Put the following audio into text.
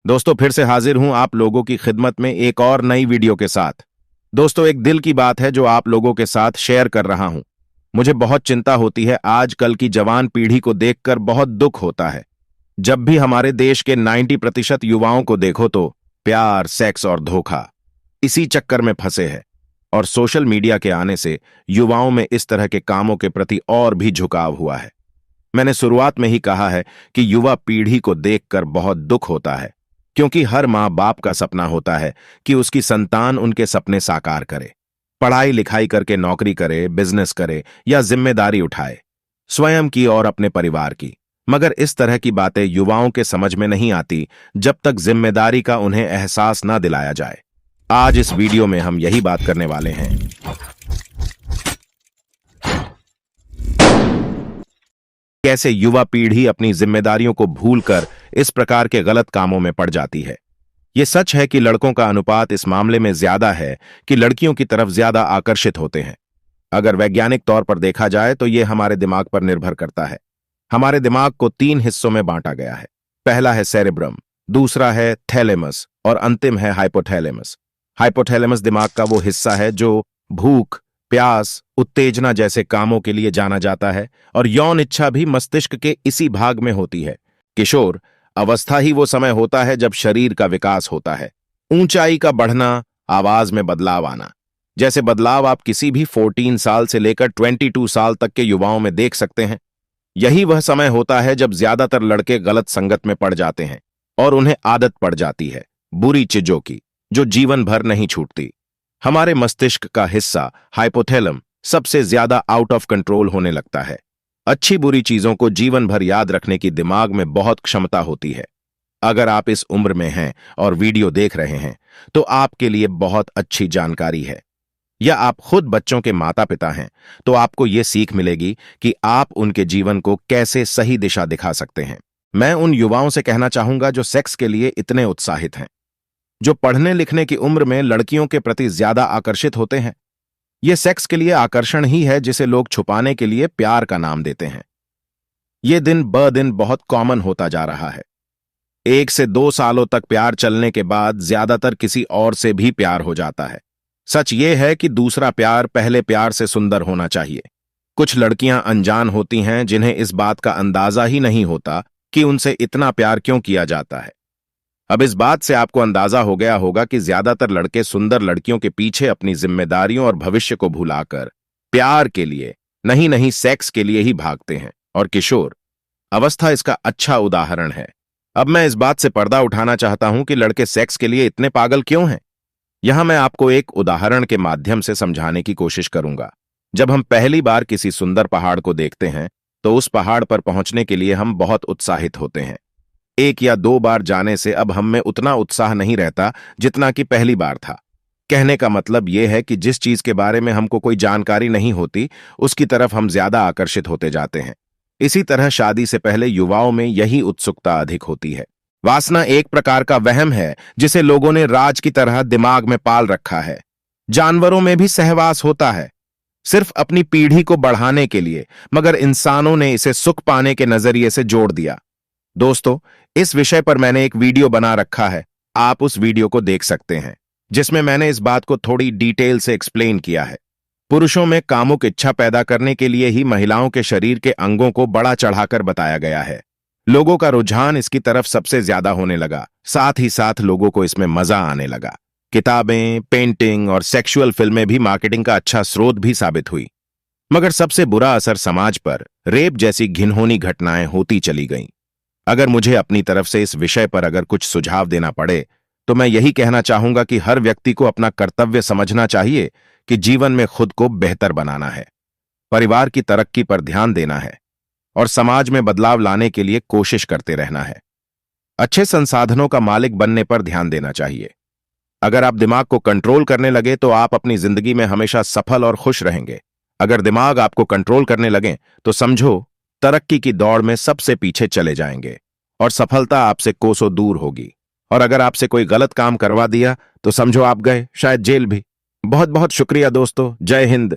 दोस्तों फिर से हाजिर हूं आप लोगों की खिदमत में एक और नई वीडियो के साथ। दोस्तों एक दिल की बात है जो आप लोगों के साथ शेयर कर रहा हूं। मुझे बहुत चिंता होती है, आजकल की जवान पीढ़ी को देखकर बहुत दुख होता है। जब भी हमारे देश के 90% युवाओं को देखो तो प्यार, सेक्स और धोखा इसी चक्कर में फंसे हैं। और सोशल मीडिया के आने से युवाओं में इस तरह के कामों के प्रति और भी झुकाव हुआ है। मैंने शुरुआत में ही कहा है कि युवा पीढ़ी को देखकर बहुत दुख होता है, क्योंकि हर माँ बाप का सपना होता है कि उसकी संतान उनके सपने साकार करे, पढ़ाई लिखाई करके नौकरी करे, बिजनेस करे या जिम्मेदारी उठाए, स्वयं की और अपने परिवार की। मगर इस तरह की बातें युवाओं के समझ में नहीं आती जब तक जिम्मेदारी का उन्हें एहसास ना दिलाया जाए। आज इस वीडियो में हम यही बात करने वाले हैं। कैसे युवा पीढ़ी अपनी जिम्मेदारियों को भूलकर इस प्रकार के गलत कामों में पड़ जाती है। यह सच है कि लड़कों का अनुपात इस मामले में ज्यादा है कि लड़कियों की तरफ ज्यादा आकर्षित होते हैं। अगर वैज्ञानिक तौर पर देखा जाए तो यह हमारे दिमाग पर निर्भर करता है। हमारे दिमाग को 3 हिस्सों में बांटा गया है। पहला है सेरेब्रम, दूसरा है थैलेमस और अंतिम है हाइपोथैलेमस। हाइपोथैलेमस दिमाग का वो हिस्सा है जो भूख, प्यास, उत्तेजना जैसे कामों के लिए जाना जाता है, और यौन इच्छा भी मस्तिष्क के इसी भाग में होती है। किशोर अवस्था ही वो समय होता है जब शरीर का विकास होता है, ऊंचाई का बढ़ना, आवाज में बदलाव आना। जैसे बदलाव आप किसी भी 14 साल से लेकर 22 साल तक के युवाओं में देख सकते हैं। यही वह समय होता है जब ज्यादातर लड़के गलत संगत में पड़ जाते हैं और उन्हें आदत पड़ जाती है बुरी चीजों की, जो जीवन भर नहीं छूटती। हमारे मस्तिष्क का हिस्सा हाइपोथैलम सबसे ज्यादा आउट ऑफ कंट्रोल होने लगता है। अच्छी बुरी चीजों को जीवन भर याद रखने की दिमाग में बहुत क्षमता होती है। अगर आप इस उम्र में हैं और वीडियो देख रहे हैं तो आपके लिए बहुत अच्छी जानकारी है। या आप खुद बच्चों के माता पिता हैं तो आपको यह सीख मिलेगी कि आप उनके जीवन को कैसे सही दिशा दिखा सकते हैं। मैं उन युवाओं से कहना चाहूंगा जो सेक्स के लिए इतने उत्साहित हैं, जो पढ़ने लिखने की उम्र में लड़कियों के प्रति ज्यादा आकर्षित होते हैं। यह सेक्स के लिए आकर्षण ही है जिसे लोग छुपाने के लिए प्यार का नाम देते हैं। यह दिन ब दिन बहुत कॉमन होता जा रहा है। 1 से 2 सालों तक प्यार चलने के बाद ज्यादातर किसी और से भी प्यार हो जाता है। सच यह है कि दूसरा प्यार पहले प्यार से सुंदर होना चाहिए। कुछ लड़कियां अनजान होती हैं जिन्हें इस बात का अंदाजा ही नहीं होता कि उनसे इतना प्यार क्यों किया जाता है। अब इस बात से आपको अंदाजा हो गया होगा कि ज्यादातर लड़के सुंदर लड़कियों के पीछे अपनी जिम्मेदारियों और भविष्य को भुलाकर प्यार के लिए नहीं सेक्स के लिए ही भागते हैं, और किशोर अवस्था इसका अच्छा उदाहरण है। अब मैं इस बात से पर्दा उठाना चाहता हूं कि लड़के सेक्स के लिए इतने पागल क्यों हैं। यहां मैं आपको एक उदाहरण के माध्यम से समझाने की कोशिश करूंगा। जब हम पहली बार किसी सुंदर पहाड़ को देखते हैं तो उस पहाड़ पर पहुंचने के लिए हम बहुत उत्साहित होते हैं। 1 या 2 बार जाने से अब हम में उतना उत्साह नहीं रहता जितना कि पहली बार था। कहने का मतलब यह है कि जिस चीज के बारे में हमको कोई जानकारी नहीं होती उसकी तरफ हम ज्यादा आकर्षित होते जाते हैं। इसी तरह शादी से पहले युवाओं में यही उत्सुकता अधिक होती है। वासना एक प्रकार का वहम है जिसे लोगों ने राज की तरह दिमाग में पाल रखा है। जानवरों में भी सहवास होता है, सिर्फ अपनी पीढ़ी को बढ़ाने के लिए, मगर इंसानों ने इसे सुख पाने के नजरिए से जोड़ दिया। दोस्तों इस विषय पर मैंने एक वीडियो बना रखा है, आप उस वीडियो को देख सकते हैं, जिसमें मैंने इस बात को थोड़ी डिटेल से एक्सप्लेन किया है। पुरुषों में कामुक इच्छा पैदा करने के लिए ही महिलाओं के शरीर के अंगों को बड़ा चढ़ाकर बताया गया है। लोगों का रुझान इसकी तरफ सबसे ज्यादा होने लगा, साथ ही साथ लोगों को इसमें मजा आने लगा। किताबें, पेंटिंग और सेक्सुअल फिल्में भी मार्केटिंग का अच्छा स्रोत भी साबित हुई। मगर सबसे बुरा असर समाज पर रेप जैसी घिनौनी घटनाएं होती चली गईं। अगर मुझे अपनी तरफ से इस विषय पर अगर कुछ सुझाव देना पड़े तो मैं यही कहना चाहूंगा कि हर व्यक्ति को अपना कर्तव्य समझना चाहिए कि जीवन में खुद को बेहतर बनाना है, परिवार की तरक्की पर ध्यान देना है और समाज में बदलाव लाने के लिए कोशिश करते रहना है। अच्छे संसाधनों का मालिक बनने पर ध्यान देना चाहिए। अगर आप दिमाग को कंट्रोल करने लगे तो आप अपनी जिंदगी में हमेशा सफल और खुश रहेंगे। अगर दिमाग आपको कंट्रोल करने लगे तो समझो तरक्की की दौड़ में सबसे पीछे चले जाएंगे और सफलता आपसे कोसों दूर होगी। और अगर आपसे कोई गलत काम करवा दिया तो समझो आप गए शायद जेल भी। बहुत बहुत शुक्रिया दोस्तों। जय हिंद।